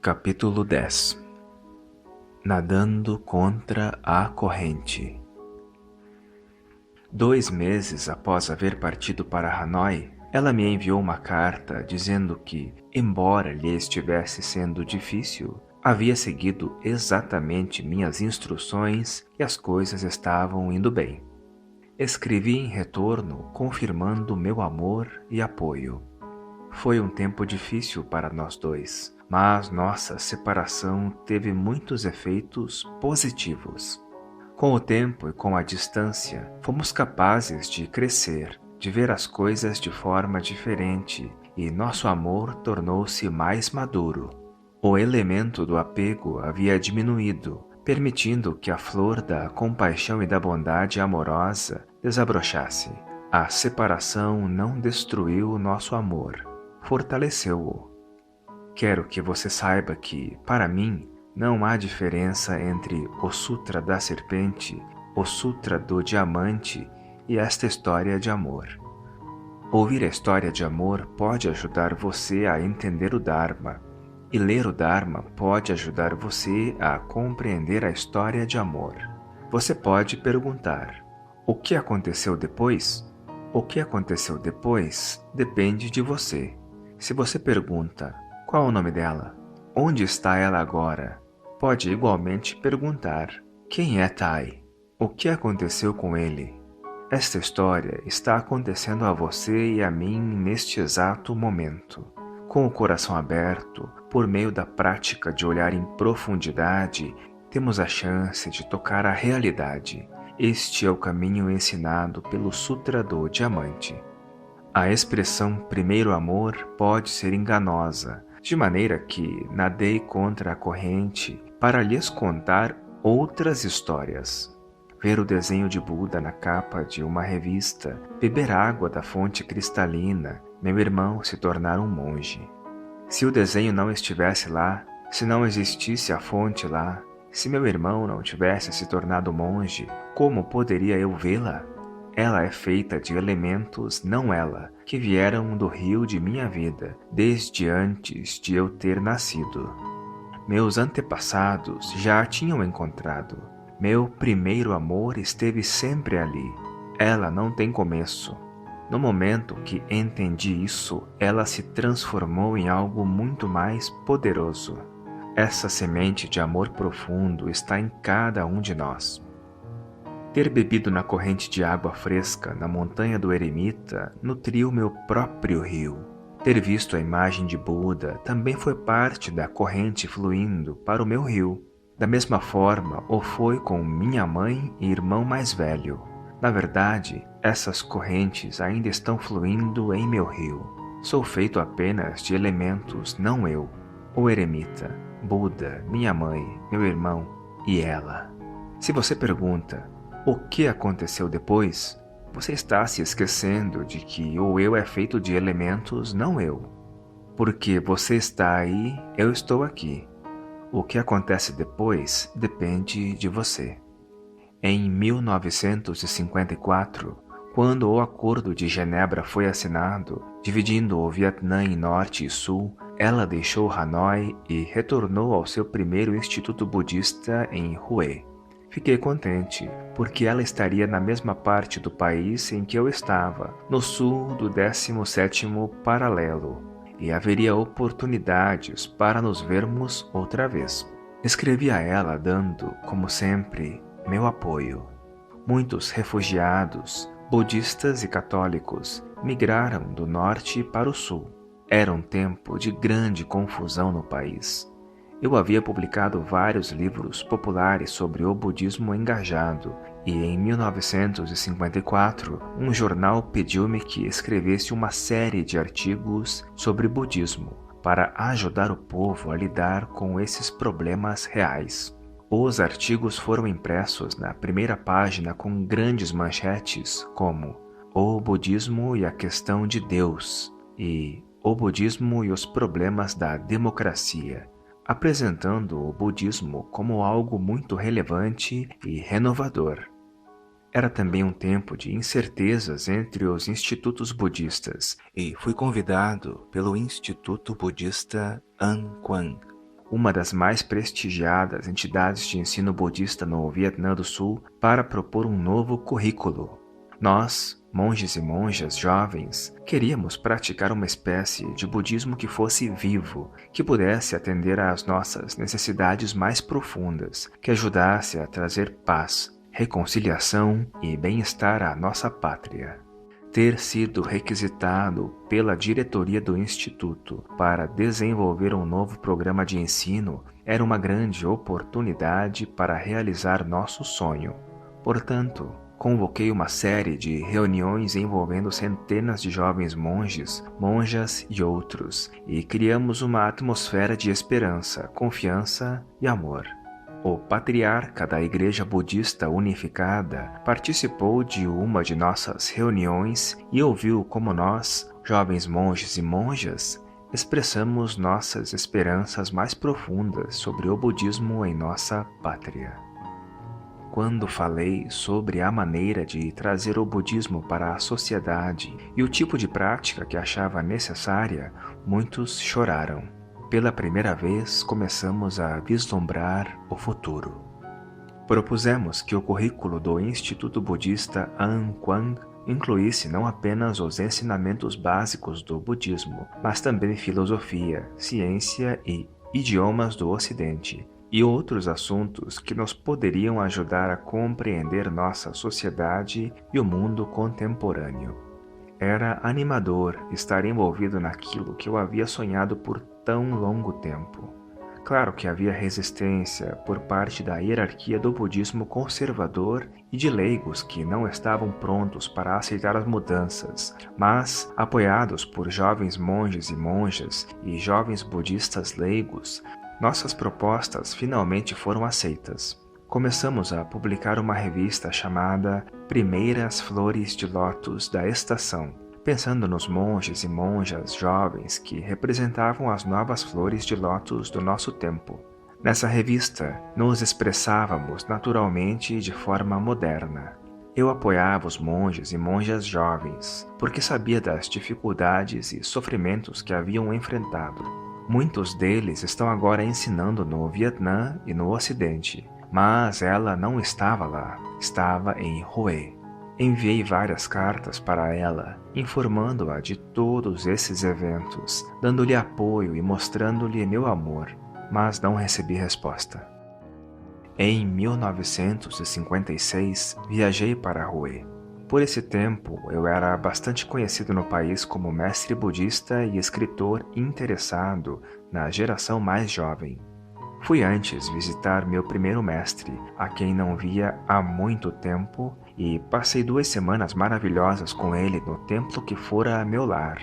Capítulo 10. Nadando contra a corrente. 2 meses após haver partido para Hanoi, ela me enviou uma carta dizendo que, embora lhe estivesse sendo difícil, havia seguido exatamente minhas instruções e as coisas estavam indo bem. Escrevi em retorno confirmando meu amor e apoio. Foi um tempo difícil para nós dois, mas nossa separação teve muitos efeitos positivos. Com o tempo e com a distância, fomos capazes de crescer, de ver as coisas de forma diferente e nosso amor tornou-se mais maduro. O elemento do apego havia diminuído, permitindo que a flor da compaixão e da bondade amorosa desabrochasse. A separação não destruiu nosso amor, fortaleceu-o. Quero que você saiba que, para mim, não há diferença entre o Sutra da Serpente, o Sutra do Diamante e esta história de amor. Ouvir a história de amor pode ajudar você a entender o Dharma, e ler o Dharma pode ajudar você a compreender a história de amor. Você pode perguntar: o que aconteceu depois? O que aconteceu depois depende de você. Se você pergunta: qual o nome dela? Onde está ela agora? Pode igualmente perguntar: quem é Tai? O que aconteceu com ele? Esta história está acontecendo a você e a mim neste exato momento. Com o coração aberto, por meio da prática de olhar em profundidade, temos a chance de tocar a realidade. Este é o caminho ensinado pelo Sutra do Diamante. A expressão primeiro amor pode ser enganosa, de maneira que nadei contra a corrente para lhes contar outras histórias. Ver o desenho de Buda na capa de uma revista, beber água da fonte cristalina, meu irmão se tornar um monge. Se o desenho não estivesse lá, se não existisse a fonte lá, se meu irmão não tivesse se tornado monge, como poderia eu vê-la? Ela é feita de elementos, não ela, que vieram do rio de minha vida, desde antes de eu ter nascido. Meus antepassados já a tinham encontrado. Meu primeiro amor esteve sempre ali. Ela não tem começo. No momento que entendi isso, ela se transformou em algo muito mais poderoso. Essa semente de amor profundo está em cada um de nós. Ter bebido na corrente de água fresca na montanha do Eremita nutriu meu próprio rio. Ter visto a imagem de Buda também foi parte da corrente fluindo para o meu rio. Da mesma forma, o foi com minha mãe e irmão mais velho. Na verdade, essas correntes ainda estão fluindo em meu rio. Sou feito apenas de elementos, não eu. O Eremita, Buda, minha mãe, meu irmão e ela. Se você pergunta: o que aconteceu depois? Você está se esquecendo de que o eu é feito de elementos, não eu. Porque você está aí, eu estou aqui. O que acontece depois depende de você. Em 1954, quando o Acordo de Genebra foi assinado, dividindo o Vietnã em Norte e Sul, ela deixou Hanoi e retornou ao seu primeiro instituto budista em Hue. Fiquei contente, porque ela estaria na mesma parte do país em que eu estava, no sul do 17º paralelo, e haveria oportunidades para nos vermos outra vez. Escrevi a ela dando, como sempre, meu apoio. Muitos refugiados, budistas e católicos, migraram do norte para o sul. Era um tempo de grande confusão no país. Eu havia publicado vários livros populares sobre o budismo engajado e em 1954 um jornal pediu-me que escrevesse uma série de artigos sobre budismo para ajudar o povo a lidar com esses problemas reais. Os artigos foram impressos na primeira página com grandes manchetes como O Budismo e a Questão de Deus e O Budismo e os Problemas da Democracia, apresentando o budismo como algo muito relevante e renovador. Era também um tempo de incertezas entre os institutos budistas e fui convidado pelo Instituto Budista An Quang uma das mais prestigiadas entidades de ensino budista no Vietnã do Sul, para propor um novo currículo. Nós, monges e monjas jovens, queríamos praticar uma espécie de budismo que fosse vivo, que pudesse atender às nossas necessidades mais profundas, que ajudasse a trazer paz, reconciliação e bem-estar à nossa pátria. Ter sido requisitado pela diretoria do Instituto para desenvolver um novo programa de ensino era uma grande oportunidade para realizar nosso sonho. Portanto, convoquei uma série de reuniões envolvendo centenas de jovens monges, monjas e outros, e criamos uma atmosfera de esperança, confiança e amor. O patriarca da Igreja Budista Unificada participou de uma de nossas reuniões e ouviu como nós, jovens monges e monjas, expressamos nossas esperanças mais profundas sobre o budismo em nossa pátria. Quando falei sobre a maneira de trazer o budismo para a sociedade e o tipo de prática que achava necessária, muitos choraram. Pela primeira vez, começamos a vislumbrar o futuro. Propusemos que o currículo do Instituto Budista An Quang incluísse não apenas os ensinamentos básicos do budismo, mas também filosofia, ciência e idiomas do Ocidente, e outros assuntos que nos poderiam ajudar a compreender nossa sociedade e o mundo contemporâneo. Era animador estar envolvido naquilo que eu havia sonhado por tão longo tempo. Claro que havia resistência por parte da hierarquia do budismo conservador e de leigos que não estavam prontos para aceitar as mudanças, mas, apoiados por jovens monges e monjas e jovens budistas leigos, nossas propostas finalmente foram aceitas. Começamos a publicar uma revista chamada Primeiras Flores de Lótus da Estação, pensando nos monges e monjas jovens que representavam as novas flores de lótus do nosso tempo. Nessa revista, nos expressávamos naturalmente e de forma moderna. Eu apoiava os monges e monjas jovens, porque sabia das dificuldades e sofrimentos que haviam enfrentado. Muitos deles estão agora ensinando no Vietnã e no Ocidente, mas ela não estava lá, estava em Hue. Enviei várias cartas para ela, informando-a de todos esses eventos, dando-lhe apoio e mostrando-lhe meu amor, mas não recebi resposta. Em 1956, viajei para Hue. Por esse tempo, eu era bastante conhecido no país como mestre budista e escritor interessado na geração mais jovem. Fui antes visitar meu primeiro mestre, a quem não via há muito tempo, e passei 2 semanas maravilhosas com ele no templo que fora meu lar.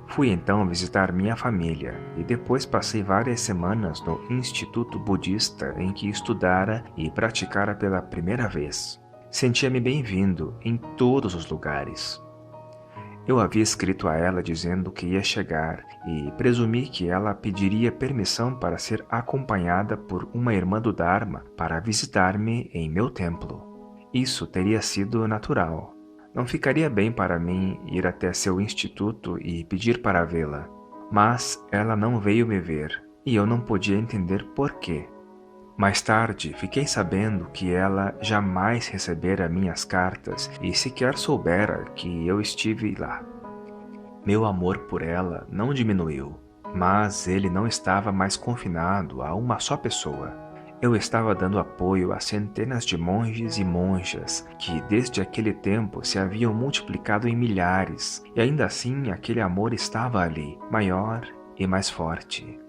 Fui então visitar minha família, e depois passei várias semanas no Instituto Budista em que estudara e praticara pela primeira vez. Sentia-me bem-vindo em todos os lugares. Eu havia escrito a ela dizendo que ia chegar e presumi que ela pediria permissão para ser acompanhada por uma irmã do Dharma para visitar-me em meu templo. Isso teria sido natural. Não ficaria bem para mim ir até seu instituto e pedir para vê-la. Mas ela não veio me ver e eu não podia entender por quê. Mais tarde, fiquei sabendo que ela jamais recebera minhas cartas e sequer soubera que eu estive lá. Meu amor por ela não diminuiu, mas ele não estava mais confinado a uma só pessoa. Eu estava dando apoio a centenas de monges e monjas que desde aquele tempo se haviam multiplicado em milhares, e ainda assim aquele amor estava ali, maior e mais forte.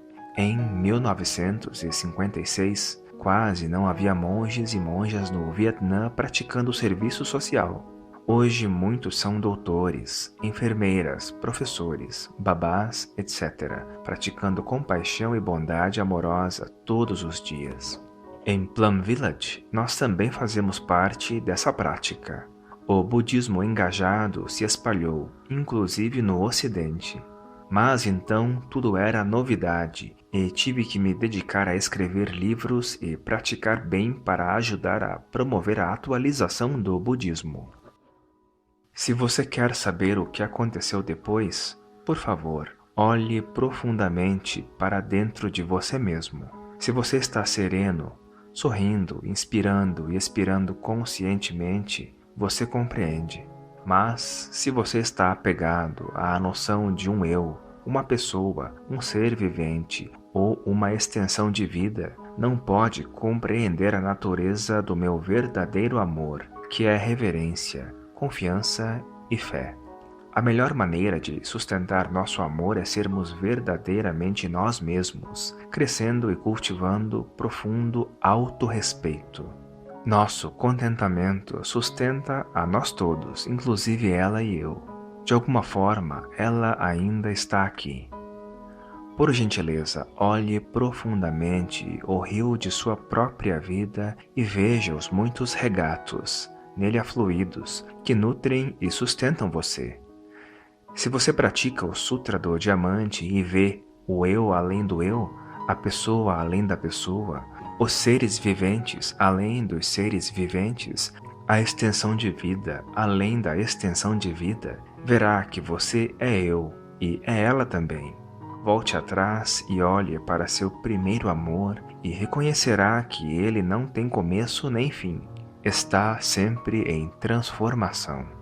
Em 1956, quase não havia monges e monjas no Vietnã praticando serviço social. Hoje muitos são doutores, enfermeiras, professores, babás, etc., praticando compaixão e bondade amorosa todos os dias. Em Plum Village, nós também fazemos parte dessa prática. O budismo engajado se espalhou, inclusive no Ocidente. Mas então tudo era novidade e tive que me dedicar a escrever livros e praticar bem para ajudar a promover a atualização do budismo. Se você quer saber o que aconteceu depois, por favor, olhe profundamente para dentro de você mesmo. Se você está sereno, sorrindo, inspirando e expirando conscientemente, você compreende. Mas, se você está apegado à noção de um eu, uma pessoa, um ser vivente ou uma extensão de vida, não pode compreender a natureza do meu verdadeiro amor, que é reverência, confiança e fé. A melhor maneira de sustentar nosso amor é sermos verdadeiramente nós mesmos, crescendo e cultivando profundo autorrespeito. Nosso contentamento sustenta a nós todos, inclusive ela e eu. De alguma forma, ela ainda está aqui. Por gentileza, olhe profundamente o rio de sua própria vida e veja os muitos regatos, nele afluídos, que nutrem e sustentam você. Se você pratica o Sutra do Diamante e vê o eu além do eu, a pessoa além da pessoa, os seres viventes além dos seres viventes, a extensão de vida além da extensão de vida, verá que você é eu e é ela também. Volte atrás e olhe para seu primeiro amor e reconhecerá que ele não tem começo nem fim. Está sempre em transformação.